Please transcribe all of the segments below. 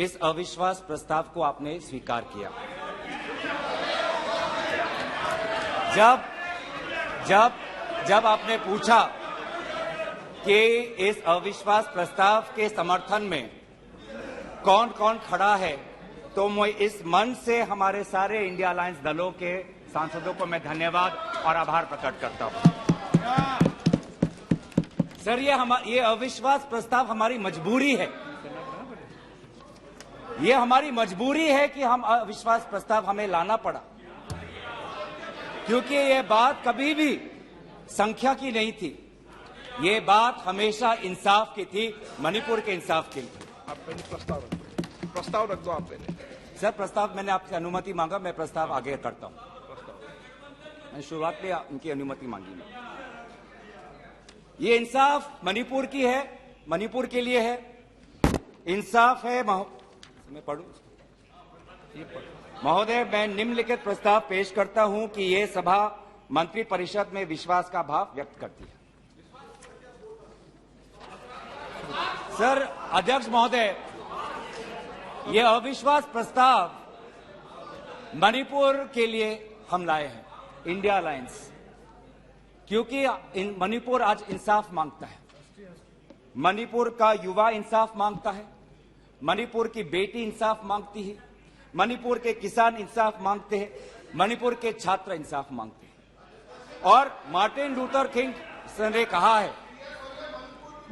इस अविश्वास प्रस्ताव को आपने स्वीकार किया। जब आपने पूछा कि इस अविश्वास प्रस्ताव के समर्थन में कौन कौन खड़ा है, तो मैं इस मंच से हमारे सारे इंडिया अलायंस दलों के सांसदों को मैं धन्यवाद और आभार प्रकट करता हूं। सर, ये अविश्वास प्रस्ताव हमारी मजबूरी है। ये हमारी मजबूरी है कि हम अविश्वास प्रस्ताव हमें लाना पड़ा, क्योंकि ये बात कभी भी संख्या की नहीं थी। ये बात हमेशा इंसाफ की थी, मणिपुर के इंसाफ के लिए। आप पहले प्रस्ताव रख दो। आप पहले सर, प्रस्ताव मैंने आपसे अनुमति मांगा, मैं प्रस्ताव आगे करता हूं। मैंने शुरुआत में उनकी अनुमति मांगी। ये इंसाफ मणिपुर की है, मणिपुर के लिए है। इंसाफ है। मैं पढ़ूं महोदय, मैं निम्नलिखित प्रस्ताव पेश करता हूं कि ये सभा मंत्री परिषद में विश्वास का भाव व्यक्त करती है। सर, अध्यक्ष महोदय, ये अविश्वास प्रस्ताव मणिपुर के लिए हम लाए हैं, इंडिया अलायंस, क्योंकि मणिपुर आज इंसाफ मांगता है। मणिपुर का युवा इंसाफ मांगता है, मणिपुर की बेटी इंसाफ मांगती है, मणिपुर के किसान इंसाफ मांगते हैं, मणिपुर के छात्र इंसाफ मांगते हैं। और मार्टिन लूथर किंग ने कहा है,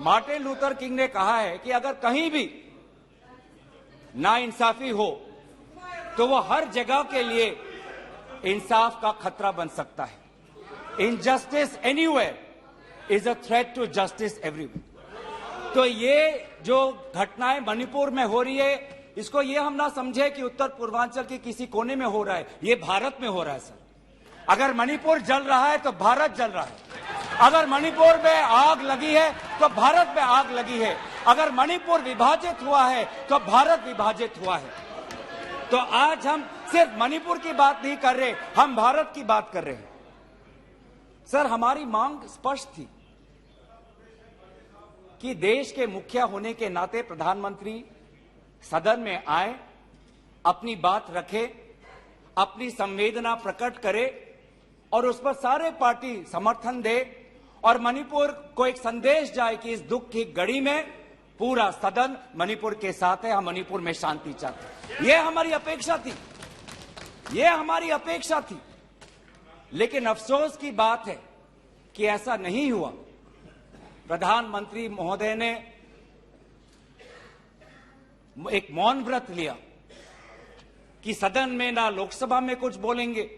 मार्टिन लूथर किंग ने कहा है कि अगर कहीं भी नाइंसाफी हो तो वो हर जगह के लिए इंसाफ का खतरा बन सकता है। Injustice anywhere is a threat to justice everywhere. तो ये जो घटनाएं मणिपुर में हो रही है, इसको ये हम ना समझे कि उत्तर पूर्वांचल के किसी कोने में हो रहा है, ये भारत में हो रहा है। सर, अगर मणिपुर जल रहा है तो भारत जल रहा है। अगर मणिपुर में आग लगी है तो भारत में आग लगी है। अगर मणिपुर विभाजित हुआ है तो भारत विभाजित हुआ है। तो आज हम सिर्फ मणिपुर की बात नहीं कर रहे, हम भारत की बात कर रहे हैं। सर, हमारी मांग स्पष्ट थी कि देश के मुखिया होने के नाते प्रधानमंत्री सदन में आए, अपनी बात रखे, अपनी संवेदना प्रकट करे और उस पर सारे पार्टी समर्थन दे और मणिपुर को एक संदेश जाए कि इस दुख की घड़ी में पूरा सदन मणिपुर के साथ है, हम मणिपुर में शांति चाहते हैं। यह हमारी अपेक्षा थी, यह हमारी अपेक्षा थी। लेकिन अफसोस की बात है कि ऐसा नहीं हुआ। प्रधानमंत्री महोदय ने एक मौन व्रत लिया कि सदन में ना लोकसभा में कुछ बोलेंगे,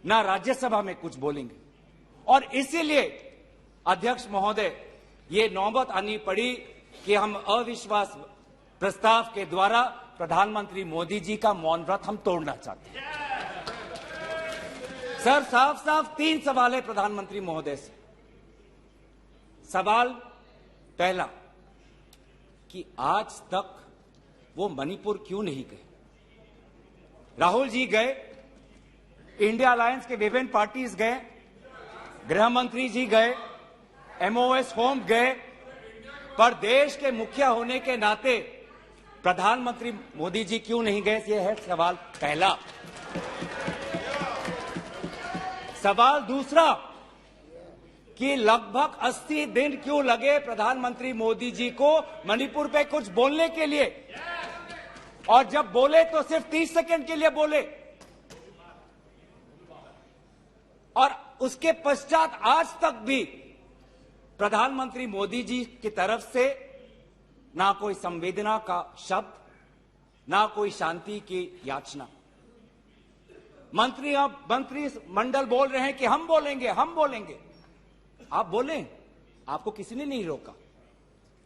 ना राज्यसभा में कुछ बोलेंगे। और इसीलिए अध्यक्ष महोदय, ये नौबत आनी पड़ी कि हम अविश्वास प्रस्ताव के द्वारा प्रधानमंत्री मोदी जी का मौन व्रत हम तोड़ना चाहते हैं। सर, साफ साफ 3 सवाल है प्रधानमंत्री महोदय से। सवाल पहला कि आज तक वो मणिपुर क्यों नहीं गए? राहुल जी गए, इंडिया अलायंस के विभिन्न पार्टीज गए, गृह मंत्री जी गए, एमओएस होम गए, पर देश के मुखिया होने के नाते प्रधानमंत्री मोदी जी क्यों नहीं गए? यह है सवाल पहला। सवाल दूसरा कि लगभग 80 दिन क्यों लगे प्रधानमंत्री मोदी जी को मणिपुर पे कुछ बोलने के लिए, और जब बोले तो सिर्फ 30 सेकंड के लिए बोले, और उसके पश्चात आज तक भी प्रधानमंत्री मोदी जी की तरफ से ना कोई संवेदना का शब्द, ना कोई शांति की याचना। मंत्री मंडल बोल रहे हैं कि हम बोलेंगे, हम बोलेंगे। आप बोलें, आपको किसी ने नहीं रोका।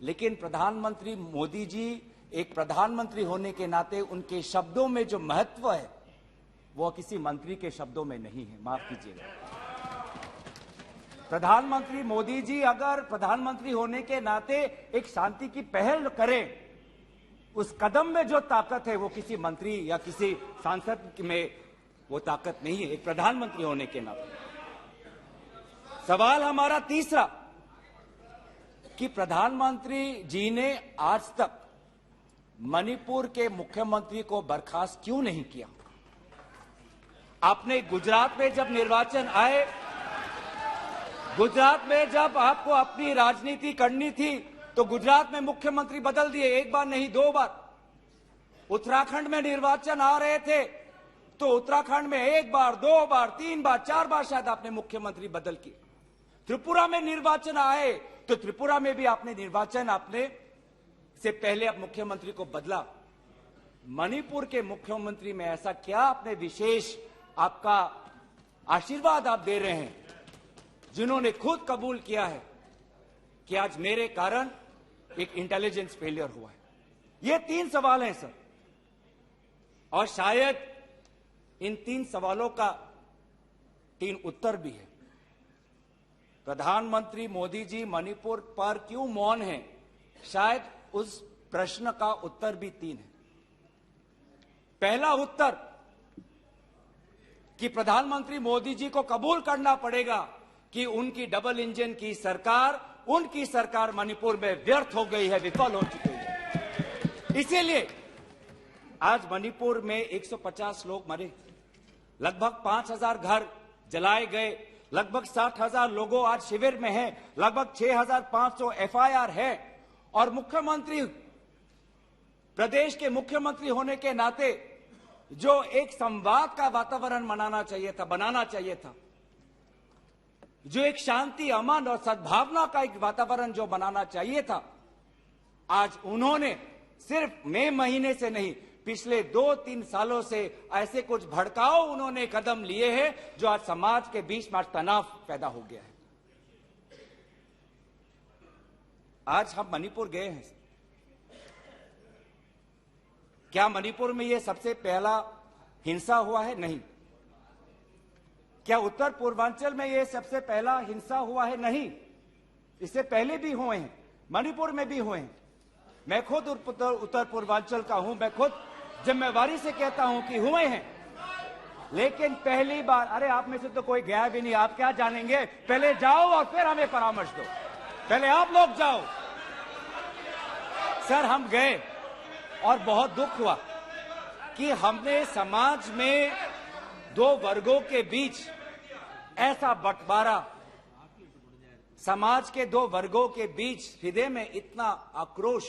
लेकिन प्रधानमंत्री मोदी जी एक प्रधानमंत्री होने के नाते उनके शब्दों में जो महत्व है वो किसी मंत्री के शब्दों में नहीं है। माफ कीजिएगा। प्रधानमंत्री मोदी जी अगर प्रधानमंत्री होने के नाते एक शांति की पहल करें, उस कदम में जो ताकत है वो किसी मंत्री या किसी सांसद में वो ताकत नहीं है, एक प्रधानमंत्री होने के नाते। सवाल हमारा तीसरा कि प्रधानमंत्री जी ने आज तक मणिपुर के मुख्यमंत्री को बर्खास्त क्यों नहीं किया? आपने गुजरात में जब निर्वाचन आए, गुजरात में जब आपको अपनी राजनीति करनी थी तो गुजरात में मुख्यमंत्री बदल दिए, एक बार नहीं 2 बार। उत्तराखंड में निर्वाचन आ रहे थे तो उत्तराखंड में 1 बार, 2 बार, 3 बार, 4 बार शायद आपने मुख्यमंत्री बदल किए। त्रिपुरा में निर्वाचन आए तो त्रिपुरा में भी आपने निर्वाचन आपने से पहले आप मुख्यमंत्री को बदला। मणिपुर के मुख्यमंत्री में ऐसा क्या आपने विशेष आपका आशीर्वाद आप दे रहे हैं जिन्होंने खुद कबूल किया है कि आज मेरे कारण एक इंटेलिजेंस फेलियर हुआ है? ये 3 सवाल हैं सर, और शायद इन 3 सवालों का 3 उत्तर भी है। प्रधानमंत्री मोदी जी मणिपुर पर क्यों मौन हैं? शायद उस प्रश्न का उत्तर भी 3 है। पहला उत्तर कि प्रधानमंत्री मोदी जी को कबूल करना पड़ेगा कि उनकी डबल इंजन की सरकार, उनकी सरकार मणिपुर में व्यर्थ हो गई है, विफल हो चुकी है। इसीलिए आज मणिपुर में 150 लोग मरे, लगभग 5000 घर जलाए गए, लगभग 60,000 लोगों आज शिविर में हैं, लगभग 6500 एफआईआर है। और मुख्यमंत्री, प्रदेश के मुख्यमंत्री होने के नाते जो एक संवाद का वातावरण बनाना चाहिए था, जो एक शांति, अमन और सद्भावना का एक वातावरण जो बनाना चाहिए था, आज उन्होंने सिर्फ मई महीने से नहीं, पिछले 2-3 सालों से ऐसे कुछ भड़काऊ उन्होंने कदम लिए हैं जो आज समाज के बीच में तनाव पैदा हो गया है। आज हम मणिपुर गए हैं, क्या मणिपुर में यह सबसे पहला हिंसा हुआ है? नहीं। क्या उत्तर पूर्वांचल में यह सबसे पहला हिंसा हुआ है? नहीं। इससे पहले भी हुए हैं, मणिपुर में भी हुए हैं। मैं खुद उत्तर पूर्वांचल का हूं, मैं खुद जिम्मेवारी से कहता हूं कि हुए हैं, लेकिन पहली बार, अरे आप में से तो कोई गया भी नहीं, आप क्या जानेंगे? पहले जाओ और फिर हमें परामर्श दो, पहले आप लोग जाओ। सर हम गए और बहुत दुख हुआ कि हमने समाज में 2 वर्गों के बीच ऐसा बंटवारा, समाज के 2 वर्गों के बीच हृदय में इतना आक्रोश,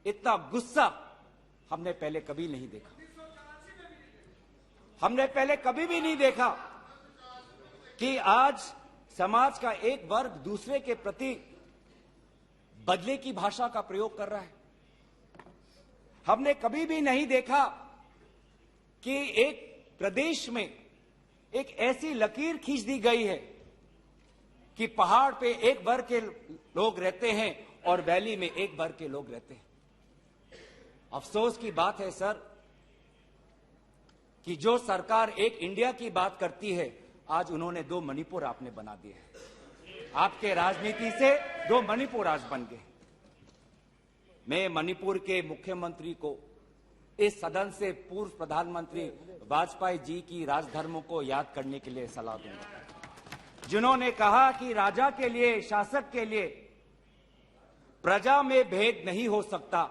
इतना गुस्सा हमने पहले कभी नहीं देखा। हमने पहले कभी भी नहीं देखा कि आज समाज का एक वर्ग दूसरे के प्रति बदले की भाषा का प्रयोग कर रहा है। हमने कभी भी नहीं देखा कि एक प्रदेश में एक ऐसी लकीर खींच दी गई है कि पहाड़ पे एक वर्ग के लोग रहते हैं और वैली में एक वर्ग के लोग रहते हैं। अफसोस की बात है सर कि जो सरकार एक इंडिया की बात करती है, आज उन्होंने 2 मणिपुर आपने बना दिए हैं। आपके राजनीति से 2 मणिपुर आज बन गए। मैं मणिपुर के मुख्यमंत्री को, इस सदन से पूर्व प्रधानमंत्री वाजपेयी जी की राजधर्मों को याद करने के लिए सलाह दूंगा, जिन्होंने कहा कि राजा के लिए, शासक के लिए प्रजा में भेद नहीं हो सकता,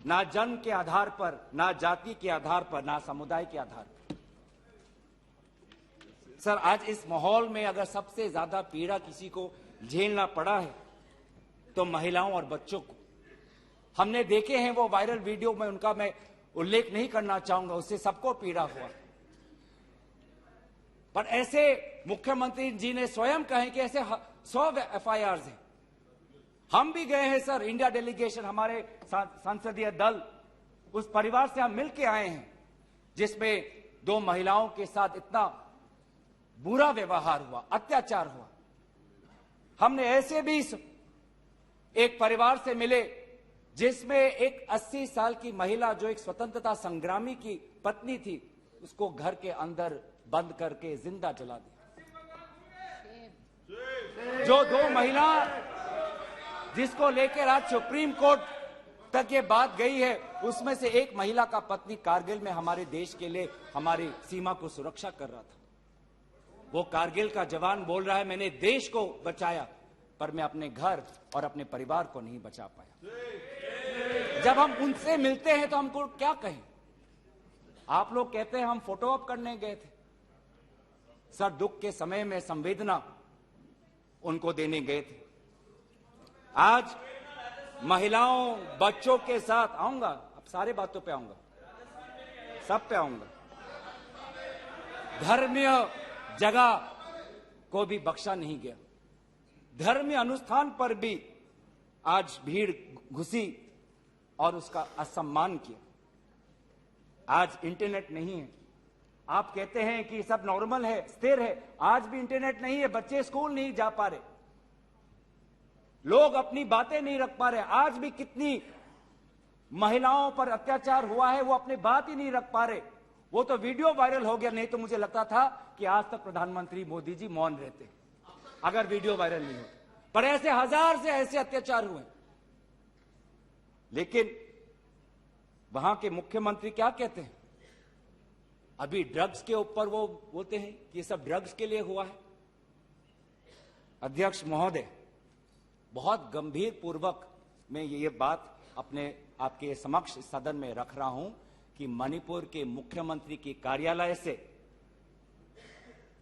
ना जन्म के आधार पर, ना जाति के आधार पर, ना समुदाय के आधार पर। सर आज इस माहौल में अगर सबसे ज्यादा पीड़ा किसी को झेलना पड़ा है तो महिलाओं और बच्चों को। हमने देखे हैं वो वायरल वीडियो में, उनका मैं उल्लेख नहीं करना चाहूंगा, उससे सबको पीड़ा हुआ। पर ऐसे मुख्यमंत्री जी ने स्वयं कहे कि ऐसे 100 एफआईआर हैं। हम भी गए हैं सर, इंडिया डेलीगेशन, हमारे संसदीय दल, उस परिवार से हम मिलके आए हैं जिसमें 2 महिलाओं के साथ इतना बुरा व्यवहार हुआ, अत्याचार हुआ। हमने ऐसे भी एक परिवार से मिले जिसमें एक 80 साल की महिला, जो एक स्वतंत्रता संग्रामी की पत्नी थी, उसको घर के अंदर बंद करके जिंदा जला दिया। जो 2 महिला जिसको लेकर आज सुप्रीम कोर्ट तक ये बात गई है, उसमें से एक महिला का पत्नी कारगिल में हमारे देश के लिए हमारी सीमा को सुरक्षा कर रहा था। वो कारगिल का जवान बोल रहा है मैंने देश को बचाया, पर मैं अपने घर और अपने परिवार को नहीं बचा पाया। जब हम उनसे मिलते हैं तो हमको क्या कहें? आप लोग कहते हैं हम फोटो ऑप करने गए थे। सर, दुख के समय में संवेदना उनको देने गए थे। आज महिलाओं, बच्चों के साथ आऊंगा, अब सारे बातों पे आऊंगा, सब पे आऊंगा। धर्मीय जगह को भी बख्शा नहीं गया। धर्मीय अनुष्ठान पर भी आज भीड़ घुसी और उसका असम्मान किया। आज इंटरनेट नहीं है। आप कहते हैं कि सब नॉर्मल है, स्थिर है। आज भी इंटरनेट नहीं है, बच्चे स्कूल नहीं जा पा रहे, लोग अपनी बातें नहीं रख पा रहे। आज भी कितनी महिलाओं पर अत्याचार हुआ है, वो अपनी बात ही नहीं रख पा रहे। वो तो वीडियो वायरल हो गया, नहीं तो मुझे लगता था कि आज तक प्रधानमंत्री मोदी जी मौन रहते अगर वीडियो वायरल नहीं होता। पर ऐसे हजार से ऐसे अत्याचार हुए। लेकिन वहां के मुख्यमंत्री क्या कहते हैं? अभी ड्रग्स के ऊपर वो बोलते हैं कि ये सब ड्रग्स के लिए हुआ है। अध्यक्ष महोदय, बहुत गंभीर पूर्वक मैं ये बात अपने आपके समक्ष सदन में रख रहा हूं कि मणिपुर के मुख्यमंत्री के कार्यालय से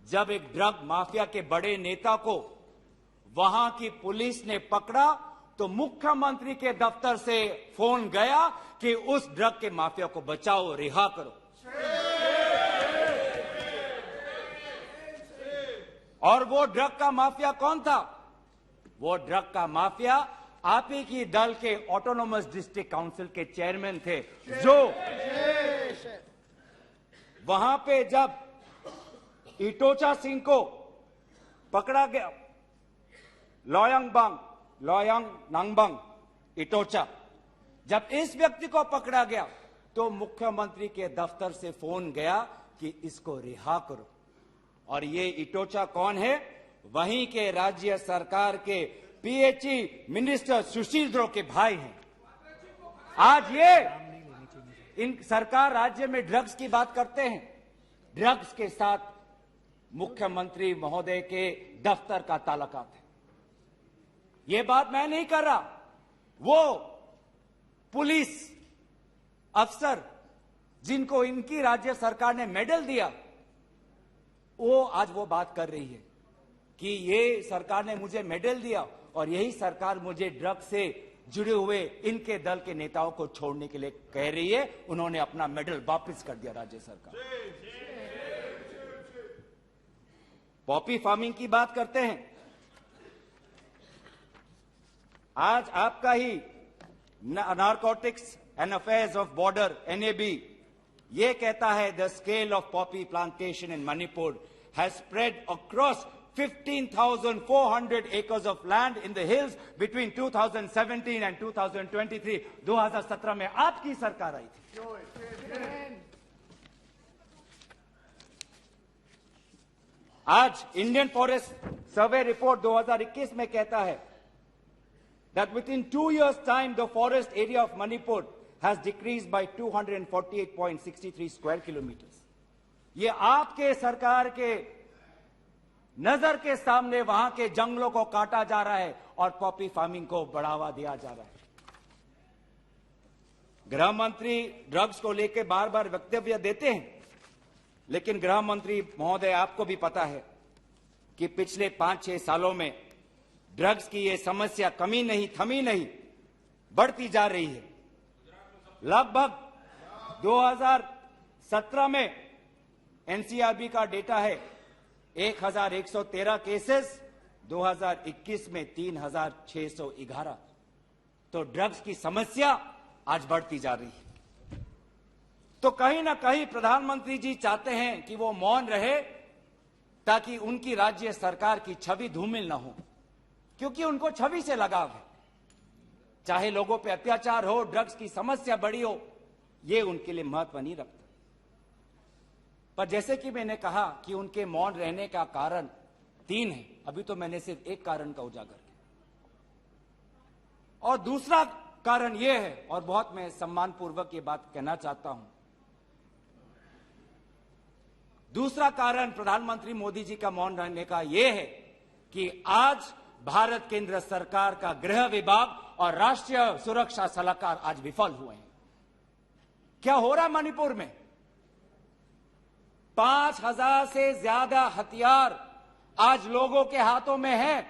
जब एक ड्रग माफिया के बड़े नेता को वहां की पुलिस ने पकड़ा तो मुख्यमंत्री के दफ्तर से फोन गया कि उस ड्रग के माफिया को बचाओ, रिहा करो। और वो ड्रग का माफिया कौन था? वो ड्रग का माफिया आप ही की दल के ऑटोनोमस डिस्ट्रिक्ट काउंसिल के चेयरमैन थे, जो वहां पे जब इटोचा सिंह को पकड़ा गया, लोयांग नांगबंग इटोचा, जब इस व्यक्ति को पकड़ा गया तो मुख्यमंत्री के दफ्तर से फोन गया कि इसको रिहा करो। और ये इटोचा कौन है? वहीं के राज्य सरकार के पीएचई मिनिस्टर सुशील द्रो के भाई हैं। आज ये इन सरकार राज्य में ड्रग्स की बात करते हैं, ड्रग्स के साथ मुख्यमंत्री महोदय के दफ्तर का ताल्लुकात है। ये बात मैं नहीं कर रहा, वो पुलिस अफसर जिनको इनकी राज्य सरकार ने मेडल दिया, वो आज वो बात कर रही है कि ये सरकार ने मुझे मेडल दिया और यही सरकार मुझे ड्रग्स से जुड़े हुए इनके दल के नेताओं को छोड़ने के लिए कह रही है। उन्होंने अपना मेडल वापस कर दिया राज्य सरकार। पॉपी फार्मिंग की बात करते हैं। आज आपका ही narcotics and affairs of border NAB ये कहता है the scale of poppy plantation in Manipur has spread across 15,400 acres of land in the hills between 2017 and 2023. 2017 में आपकी सरकार आई थी। आज इंडियन फॉरेस्ट सर्वे रिपोर्ट 2021 में कहता है that within 2 years time the forest area of Manipur has decreased by 248.63 square kilometers. ये आपके सरकार के नजर के सामने वहां के जंगलों को काटा जा रहा है और पॉपी फार्मिंग को बढ़ावा दिया जा रहा है। गृह मंत्री ड्रग्स को लेकर बार बार वक्तव्य देते हैं, लेकिन गृह मंत्री महोदय आपको भी पता है कि पिछले 5-6 सालों में ड्रग्स की ये समस्या कमी नहीं, थमी नहीं, बढ़ती जा रही है। लगभग 2017 में एनसीआरबी का डेटा है 1113 केसेस, 2021 में 3611। तो ड्रग्स की समस्या आज बढ़ती जा रही है। तो कहीं ना कहीं प्रधानमंत्री जी चाहते हैं कि वो मौन रहे ताकि उनकी राज्य सरकार की छवि धूमिल न हो, क्योंकि उनको छवि से लगाव है। चाहे लोगों पे अत्याचार हो, ड्रग्स की समस्या बड़ी हो, ये उनके लिए महत्व नहीं रखता। पर जैसे कि मैंने कहा कि उनके मौन रहने का कारण 3 है, अभी तो मैंने सिर्फ एक कारण का उजागर किया। और दूसरा कारण यह है, और बहुत मैं सम्मानपूर्वक ये बात कहना चाहता हूं, दूसरा कारण प्रधानमंत्री मोदी जी का मौन रहने का यह है कि आज भारत केंद्र सरकार का गृह विभाग और राष्ट्रीय सुरक्षा सलाहकार आज विफल हुए हैं। क्या हो रहा है मणिपुर में? 5,000 से ज्यादा हथियार आज लोगों के हाथों में है।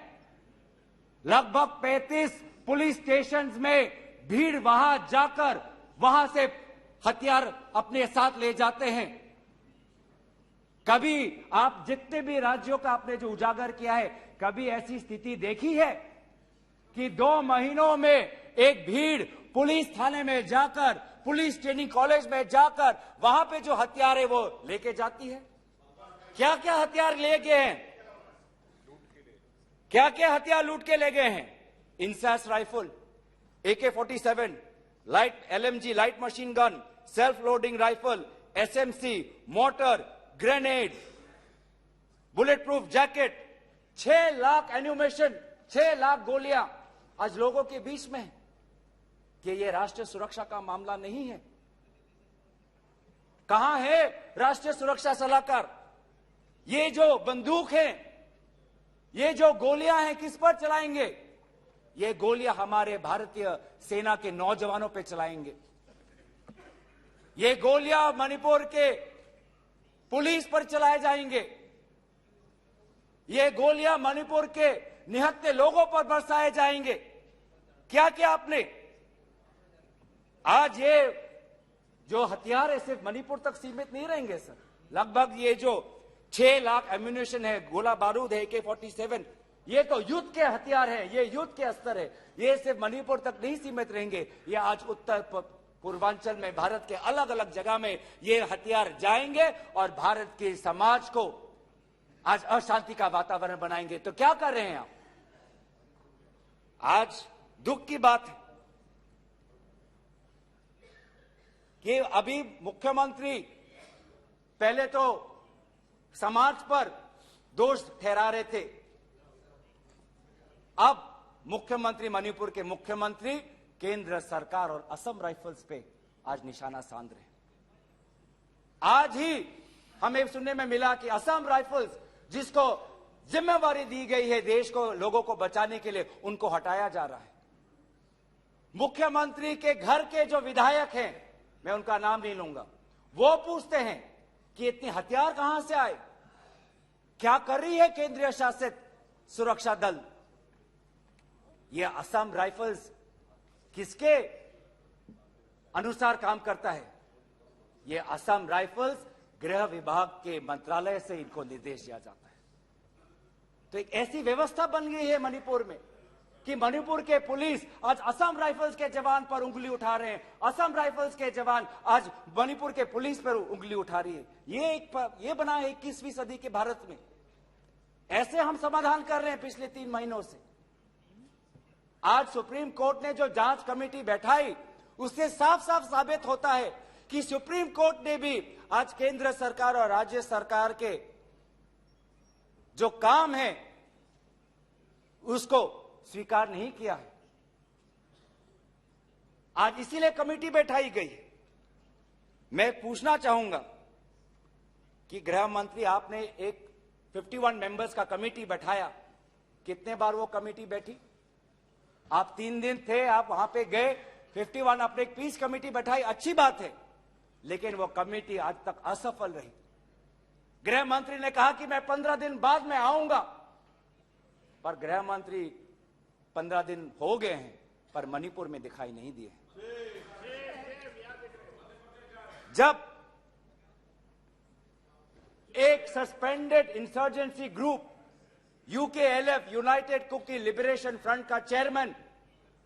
लगभग 35 पुलिस स्टेशंस में भीड़ वहां जाकर वहां से हथियार अपने साथ ले जाते हैं। कभी आप जितने भी राज्यों का आपने जो उजागर किया है, कभी ऐसी स्थिति देखी है कि 2 महीनों में एक भीड़ पुलिस थाने में जाकर, पुलिस ट्रेनिंग कॉलेज में जाकर वहां पे जो हथियार है वो लेके जाती है? क्या क्या हथियार ले गए हैं? क्या क्या हथियार लूट के ले गए हैं? INSAS rifle, AK-47, light LMG light machine gun, self loading rifle, SMC, motor, grenade, bullet proof jacket, 6 lakh ammunition, 6 lakh गोलियां आज लोगों के बीच में है। कि ये राष्ट्रीय सुरक्षा का मामला नहीं है? कहां है राष्ट्रीय सुरक्षा सलाहकार? ये जो बंदूक है, ये जो गोलियां हैं, किस पर चलाएंगे? ये गोलियां हमारे भारतीय सेना के नौजवानों पे चलाएंगे। ये गोलियां मणिपुर के पुलिस पर चलाए जाएंगे। ये गोलियां मणिपुर के निहत्थे लोगों पर बरसाए जाएंगे। क्या क्या आपने आज ये जो हथियार है सिर्फ मणिपुर तक सीमित नहीं रहेंगे सर। लगभग ये जो 6 लाख एम्यूनेशन है, गोला बारूद है, AK-47, ये तो युद्ध के हथियार हैं, ये युद्ध के अस्त्र है। ये सिर्फ मणिपुर तक नहीं सीमित रहेंगे, ये आज उत्तर पूर्वांचल में भारत के अलग अलग जगह में ये हथियार जाएंगे और भारत के समाज को आज अशांति का वातावरण बनाएंगे। तो क्या कर रहे हैं आप? आज दुख की बात है कि अभी मुख्यमंत्री पहले तो समाज पर दोष ठहरा रहे थे, अब मुख्यमंत्री, मणिपुर के मुख्यमंत्री केंद्र सरकार और असम राइफल्स पे आज निशाना साध रहे हैं। आज ही हमें सुनने में मिला कि असम राइफल्स, जिसको जिम्मेवारी दी गई है देश को, लोगों को बचाने के लिए, उनको हटाया जा रहा है। मुख्यमंत्री के घर के जो विधायक हैं, मैं उनका नाम नहीं लूंगा, वो पूछते हैं कि इतने हथियार कहां से आए? क्या कर रही है केंद्रीय शासित सुरक्षा दल? ये असम राइफल्स किसके अनुसार काम करता है? ये असम राइफल्स गृह विभाग के मंत्रालय से इनको निर्देश दिया जाता है। तो एक ऐसी व्यवस्था बन गई है मणिपुर में कि मणिपुर के पुलिस आज असम राइफल्स के जवान पर उंगली उठा रहे हैं, असम राइफल्स के जवान आज मणिपुर के पुलिस पर उंगली उठा रही है। ये बना है 21वीं सदी के भारत में। ऐसे हम समाधान कर रहे हैं पिछले 3 महीनों से। आज सुप्रीम कोर्ट ने जो जांच कमेटी बैठाई, उससे साफ साफ साबित होता है कि सुप्रीम कोर्ट ने भी आज केंद्र सरकार और राज्य सरकार के जो काम है उसको स्वीकार नहीं किया है। आज इसीलिए कमेटी बैठाई गई है। मैं पूछना चाहूंगा कि गृह मंत्री, आपने एक 51 मेंबर्स का कमेटी बैठाया, कितने बार वो कमेटी बैठी? आप 3 दिन थे, आप वहां पे गए, 51 आपने एक पीस कमेटी बैठाई, अच्छी बात है, लेकिन वो कमेटी आज तक असफल रही। गृह मंत्री ने कहा कि मैं 15 दिन बाद में आऊंगा, पर गृह मंत्री 15 दिन हो गए हैं पर मणिपुर में दिखाई नहीं दिए। जब एक suspended insurgency group UKLF, United Kuki Liberation Front का चेयरमैन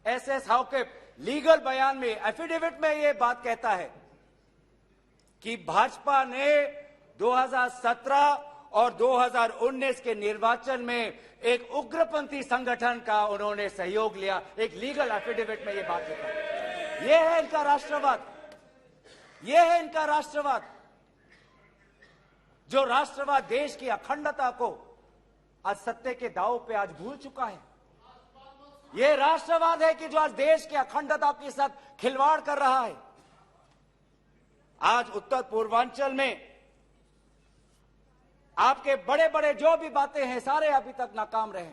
SS हाउकेप लीगल बयान में, एफिडेविट में यह बात कहता है कि भाजपा ने 2017 और 2019 के निर्वाचन में एक उग्रपंथी संगठन का उन्होंने सहयोग लिया, एक लीगल एफिडेविट में यह बात लिखा है। यह है इनका राष्ट्रवाद, यह है इनका राष्ट्रवाद। जो राष्ट्रवाद देश की अखंडता को आज सत्य के दांव पे आज भूल चुका है। यह राष्ट्रवाद है कि जो आज देश की अखंडता के साथ खिलवाड़ कर रहा है। आज उत्तर पूर्वांचल में आपके बड़े बड़े जो भी बातें हैं सारे अभी तक नाकाम रहे।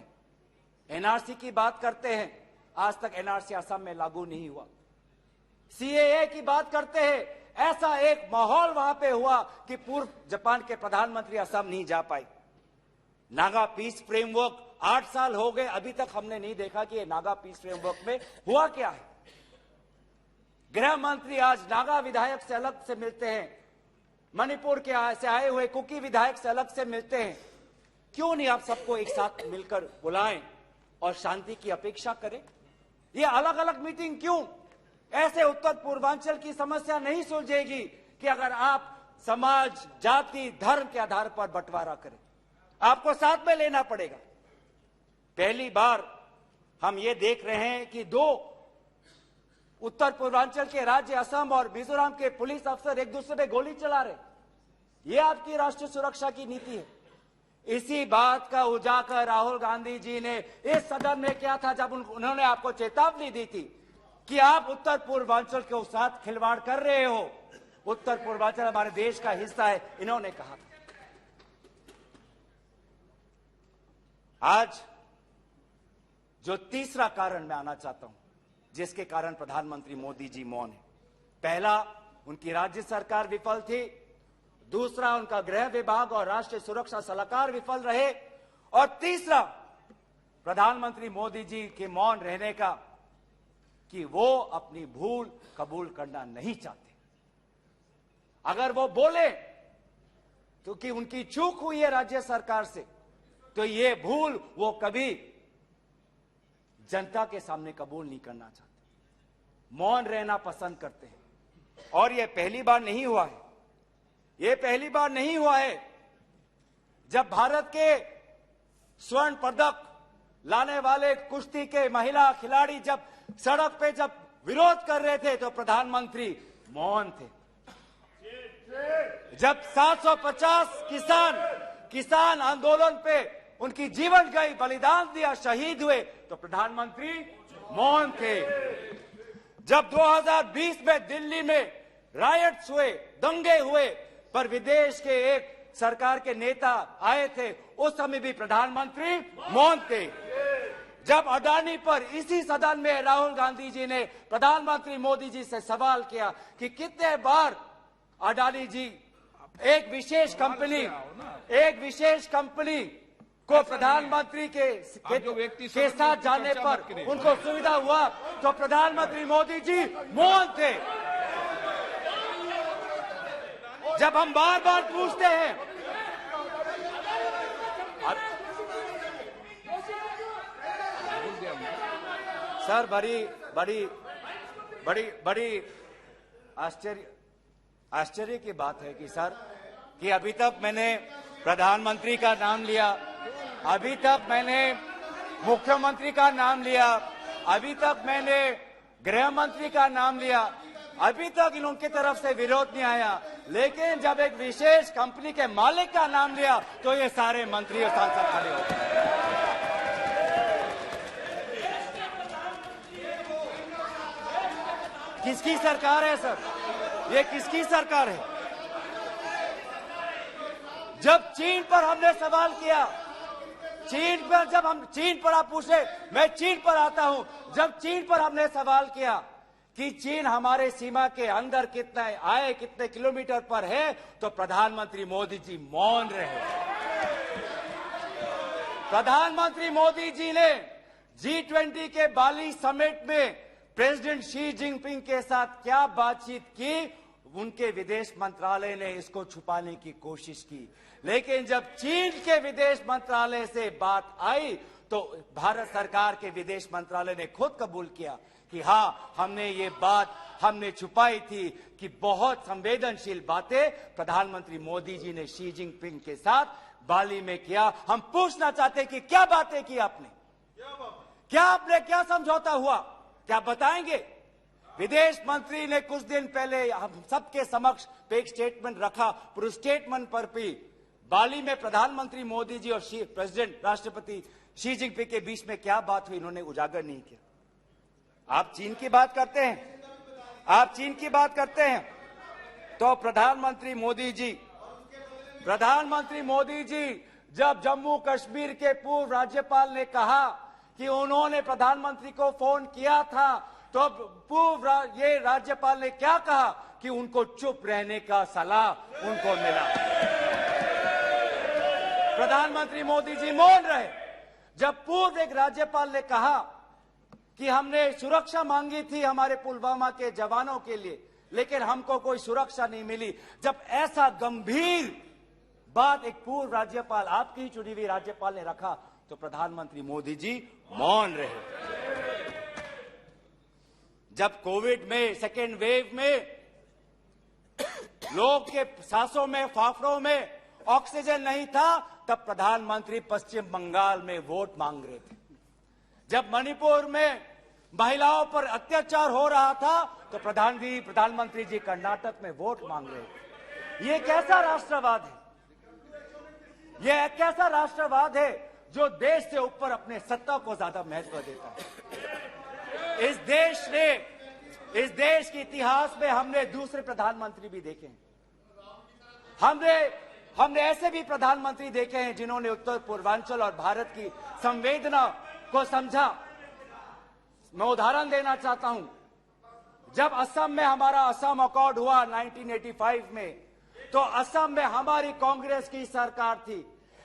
एनआरसी की बात करते हैं, आज तक एनआरसी असम में लागू नहीं हुआ। सीएए की बात करते हैं, ऐसा एक माहौल वहां पे हुआ कि पूर्व जापान के प्रधानमंत्री असम नहीं जा पाए। नागा पीस फ्रेमवर्क 8 साल हो गए, अभी तक हमने नहीं देखा कि ये नागा पीस फ्रेमवर्क में हुआ क्या है। गृह मंत्री आज नागा विधायक से अलग से मिलते हैं, मणिपुर के से आए हुए कुकी विधायक से अलग से मिलते हैं। क्यों नहीं आप सबको एक साथ मिलकर बुलाएं और शांति की अपेक्षा करें? ये अलग अलग मीटिंग क्यों? ऐसे उत्तर पूर्वांचल की समस्या नहीं सुलझेगी कि अगर आप समाज, जाति, धर्म के आधार पर बंटवारा करें। आपको साथ में लेना पड़ेगा। पहली बार हम ये देख रहे हैं कि 2 उत्तर पूर्वांचल के राज्य असम और मिजोरम के पुलिस अफसर एक दूसरे पे गोली चला रहे। ये आपकी राष्ट्रीय सुरक्षा की नीति है। इसी बात का उजागर राहुल गांधी जी ने इस सदन में किया था जब उन्होंने आपको चेतावनी दी थी कि आप उत्तर पूर्वांचल के साथ खिलवाड़ कर रहे हो। उत्तर पूर्वांचल हमारे देश का हिस्सा है, इन्होंने कहा था। आज जो तीसरा कारण मैं आना चाहता हूं, जिसके कारण प्रधानमंत्री मोदी जी मौन है। पहला, उनकी राज्य सरकार विफल थी। दूसरा, उनका गृह विभाग और राष्ट्रीय सुरक्षा सलाहकार विफल रहे। और तीसरा, प्रधानमंत्री मोदी जी के मौन रहने का कि वो अपनी भूल कबूल करना नहीं चाहते। अगर वो बोले तो कि उनकी चूक हुई है राज्य सरकार से, तो ये भूल वो कभी जनता के सामने कबूल नहीं करना चाहते, मौन रहना पसंद करते हैं। और ये पहली बार नहीं हुआ है, ये पहली बार नहीं हुआ है जब भारत के स्वर्ण पदक लाने वाले कुश्ती के महिला खिलाड़ी जब सड़क पे जब विरोध कर रहे थे तो प्रधानमंत्री मौन थे। जब 750 किसान आंदोलन पे उनकी जीवन गई, बलिदान दिया, शहीद हुए, तो प्रधानमंत्री मौन थे। जब 2020 में दिल्ली में रायट्स हुए, दंगे हुए, पर विदेश के एक सरकार के नेता आए थे, उस समय भी प्रधानमंत्री मौन थे। जब अडानी पर इसी सदन में राहुल गांधी जी ने प्रधानमंत्री मोदी जी से सवाल किया कि कितने बार अडानी जी एक विशेष कंपनी को प्रधानमंत्री के साथ जाने पर उनको सुविधा हुआ, तो प्रधानमंत्री मोदी जी मौन थे। जब हम बार बार पूछते हैं, सर बड़ी आश्चर्य की बात है कि सर कि अभी तक मैंने प्रधानमंत्री का नाम लिया, अभी तक मैंने मुख्यमंत्री का नाम लिया, अभी तक मैंने गृह मंत्री का नाम लिया, अभी तक इनकी तरफ से विरोध नहीं आया, लेकिन जब एक विशेष कंपनी के मालिक का नाम लिया तो ये सारे मंत्री और सांसद खड़े हो गए। किसकी सरकार है सर? ये किसकी सरकार है? जब चीन पर हमने सवाल किया, चीन पर आप पूछे, मैं चीन पर आता हूं, जब चीन पर हमने सवाल किया कि चीन हमारे सीमा के अंदर कितने किलोमीटर पर है, तो प्रधानमंत्री मोदी जी मौन रहे। प्रधानमंत्री मोदी जी ने G20 के बाली समिट में प्रेसिडेंट शी जिनपिंग के साथ क्या बातचीत की, उनके विदेश मंत्रालय ने इसको छुपाने की कोशिश की, लेकिन जब चीन के विदेश मंत्रालय से बात आई तो भारत सरकार के विदेश मंत्रालय ने खुद कबूल किया कि हाँ, हमने ये बात छुपाई थी कि बहुत संवेदनशील बातें प्रधानमंत्री मोदी जी ने शी जिनपिंग के साथ बाली में किया। हम पूछना चाहते कि क्या बातें की आपने, क्या समझौता हुआ, क्या बताएंगे? विदेश मंत्री ने कुछ दिन पहले हम सबके समक्ष एक स्टेटमेंट रखा, पर उस स्टेटमेंट पर भी बाली में प्रधानमंत्री मोदी जी और प्रेसिडेंट राष्ट्रपति शी जिनपिंग के बीच में क्या बात हुई, इन्होंने उजागर नहीं किया। आप चीन की बात करते हैं, तो प्रधानमंत्री मोदी जी जब जम्मू कश्मीर के पूर्व राज्यपाल ने कहा कि उन्होंने प्रधानमंत्री को फोन किया था तो पूर्व ये राज्यपाल ने क्या कहा कि उनको चुप रहने का सलाह उनको मिला। प्रधानमंत्री मोदी जी मौन रहे जब पूर्व एक राज्यपाल ने कहा कि हमने सुरक्षा मांगी थी हमारे पुलवामा के जवानों के लिए, लेकिन हमको कोई सुरक्षा नहीं मिली। जब ऐसा गंभीर बात एक पूर्व राज्यपाल, आपकी ही चुनी हुई राज्यपाल ने रखा, तो प्रधानमंत्री मोदी जी मौन रहे। जब कोविड में सेकेंड वेव में लोग के सांसों में फाफड़ों में ऑक्सीजन नहीं था, तब प्रधानमंत्री पश्चिम बंगाल में वोट मांग रहे थे। जब मणिपुर में महिलाओं पर अत्याचार हो रहा था, तो प्रधानमंत्री जी कर्नाटक में वोट मांग रहे थे। ये कैसा राष्ट्रवाद है? यह कैसा राष्ट्रवाद है जो देश से ऊपर अपने सत्ता को ज्यादा महत्व देता है? इस देश के इतिहास में हमने दूसरे प्रधानमंत्री भी देखे हैं। हमने ऐसे भी प्रधानमंत्री देखे हैं जिन्होंने उत्तर पूर्वांचल और भारत की संवेदना को समझा। मैं उदाहरण देना चाहता हूं। जब असम में हमारा असम अकॉर्ड हुआ 1985 में, तो असम में हमारी कांग्रेस की सरकार थी,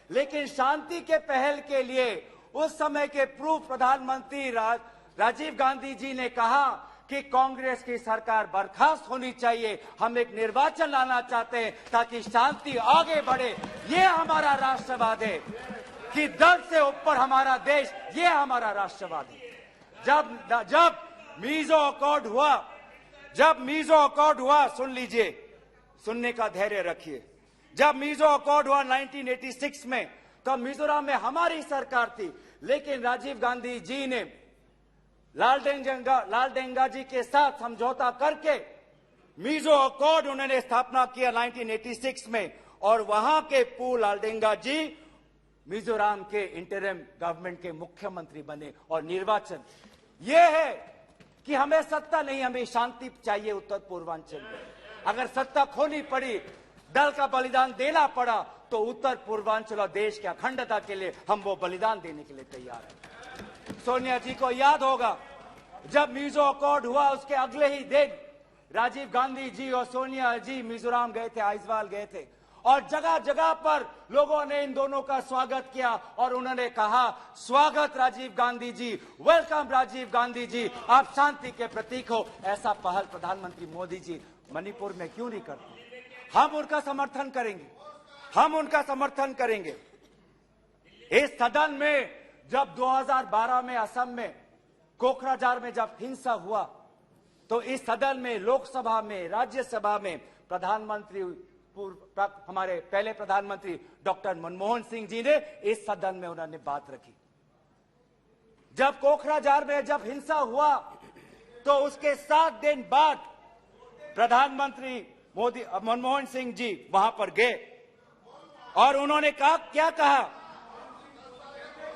लेकिन शांति के पहल के लिए उस समय के पूर्व प्रधानमंत्री राजीव गांधी जी ने कहा कि कांग्रेस की सरकार बर्खास्त होनी चाहिए, हम एक निर्वाचन लाना चाहते हैं ताकि शांति आगे बढ़े। ये हमारा राष्ट्रवाद है कि दल से ऊपर हमारा देश, ये हमारा राष्ट्रवाद है। जब मीजो अकॉर्ड हुआ, सुन लीजिए, सुनने का धैर्य रखिए। जब मीजो अकॉर्ड हुआ 1986 में, तो मिजोरम में हमारी सरकार थी, लेकिन राजीव गांधी जी ने लालडेंगा जी के साथ समझौता करके मीजो अकॉर्ड उन्होंने स्थापना किया 1986 में, और वहां के पू लालडेंगा जी मिजोरम के इंटरिम गवर्नमेंट के मुख्यमंत्री बने। और निर्वाचन यह है कि हमें सत्ता नहीं, हमें शांति चाहिए उत्तर पूर्वांचल में। अगर सत्ता खोनी पड़ी, दल का बलिदान देना पड़ा, तो उत्तर पूर्वांचल और देश की अखंडता के लिए हम वो बलिदान देने के लिए तैयार हैं। सोनिया जी को याद होगा, जब मीजो अकॉर्ड हुआ उसके अगले ही दिन राजीव गांधी जी और सोनिया जी मिजोरम गए थे, आइजवाल गए थे, और जगह जगह पर लोगों ने इन दोनों का स्वागत किया और उन्होंने कहा, स्वागत राजीव गांधी जी, वेलकम राजीव गांधी जी, आप शांति के प्रतीक हो। ऐसा पहल प्रधानमंत्री मोदी जी मणिपुर में क्यों नहीं करते? हम उनका समर्थन करेंगे। इस सदन में जब 2012 में असम में कोकराझार में जब हिंसा हुआ, तो इस सदन में, लोकसभा में, राज्यसभा में हमारे पहले प्रधानमंत्री डॉक्टर मनमोहन सिंह जी ने इस सदन में उन्होंने बात रखी। जब कोकराझार में जब हिंसा हुआ, तो उसके 7 दिन बाद प्रधानमंत्री मनमोहन सिंह जी वहां पर गए और उन्होंने क्या कहा?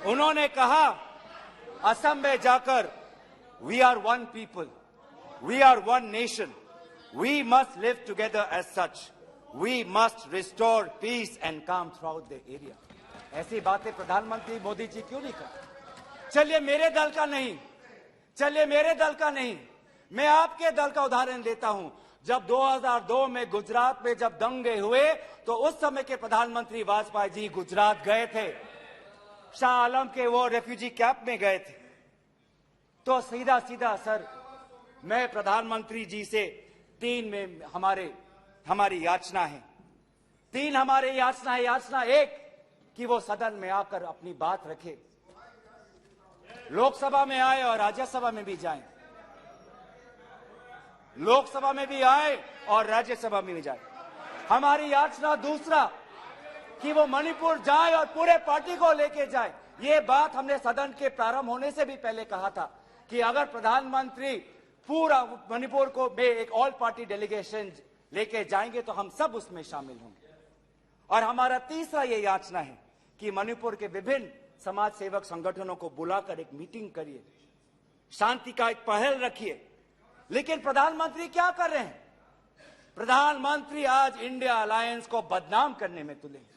उन्होंने कहा असम में जाकर, we are one people, we are one nation, we must live together as such, we must restore peace and calm throughout the area. ऐसी बातें प्रधानमंत्री मोदी जी क्यों नहीं करते? चलिए मेरे दल का नहीं, मैं आपके दल का उदाहरण देता हूं। जब 2002 में गुजरात में जब दंगे हुए, तो उस समय के प्रधानमंत्री वाजपेयी जी गुजरात गए थे, शाह आलम के वो रेफ्यूजी कैंप में गए थे। तो सीधा सर, मैं प्रधानमंत्री जी से 3 में हमारी याचना है। 3 हमारे याचना है। याचना 1 कि वो सदन में आकर अपनी बात रखे, लोकसभा में आए और राज्यसभा में भी जाएं, लोकसभा में भी आए और राज्यसभा में भी जाए। हमारी याचना दूसरा कि वो मणिपुर जाए और पूरे पार्टी को लेके जाए। ये बात हमने सदन के प्रारंभ होने से भी पहले कहा था कि अगर प्रधानमंत्री पूरा मणिपुर को में एक ऑल पार्टी डेलीगेशन लेके जाएंगे तो हम सब उसमें शामिल होंगे। और हमारा तीसरा ये याचना है कि मणिपुर के विभिन्न समाज सेवक संगठनों को बुलाकर एक मीटिंग करिए, शांति का एक पहल रखिए। लेकिन प्रधानमंत्री क्या कर रहे हैं? प्रधानमंत्री आज इंडिया अलायंस को बदनाम करने में तुले हैं,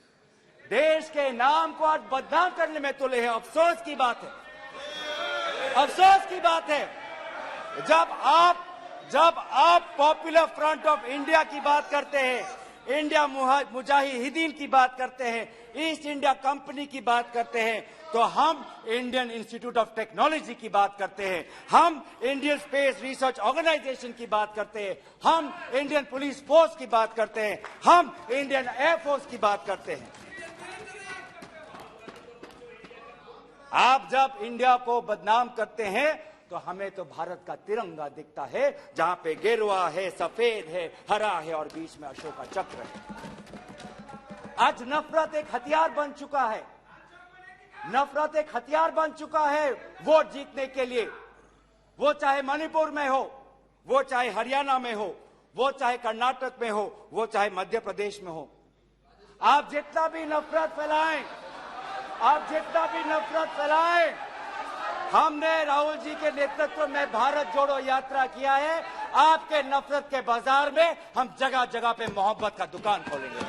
देश के नाम को आज बदनाम करने में तुले हैं। अफसोस की बात है अफसोस की बात है जब आप पॉपुलर फ्रंट ऑफ इंडिया की बात करते हैं, इंडिया मुजाहिदीन की बात करते हैं, ईस्ट इंडिया कंपनी की बात करते हैं, तो हम इंडियन इंस्टीट्यूट ऑफ टेक्नोलॉजी की बात करते हैं, हम इंडियन स्पेस रिसर्च ऑर्गेनाइजेशन की बात करते हैं, हम इंडियन पुलिस फोर्स की बात करते हैं, हम इंडियन एयरफोर्स की बात करते हैं। आप जब इंडिया को बदनाम करते हैं तो हमें तो भारत का तिरंगा दिखता है, जहां पे गेरुआ है, सफेद है, हरा है और बीच में अशोक का चक्र है। आज नफरत एक हथियार बन चुका है, नफरत एक हथियार बन चुका है वोट जीतने के लिए। वो चाहे मणिपुर में हो, वो चाहे हरियाणा में हो, वो चाहे कर्नाटक में हो, वो चाहे मध्य प्रदेश में हो। आप जितना भी नफरत फैलाएं, हमने राहुल जी के नेतृत्व में भारत जोड़ो यात्रा किया है। आपके नफरत के बाजार में हम जगह जगह पे मोहब्बत का दुकान खोलेंगे।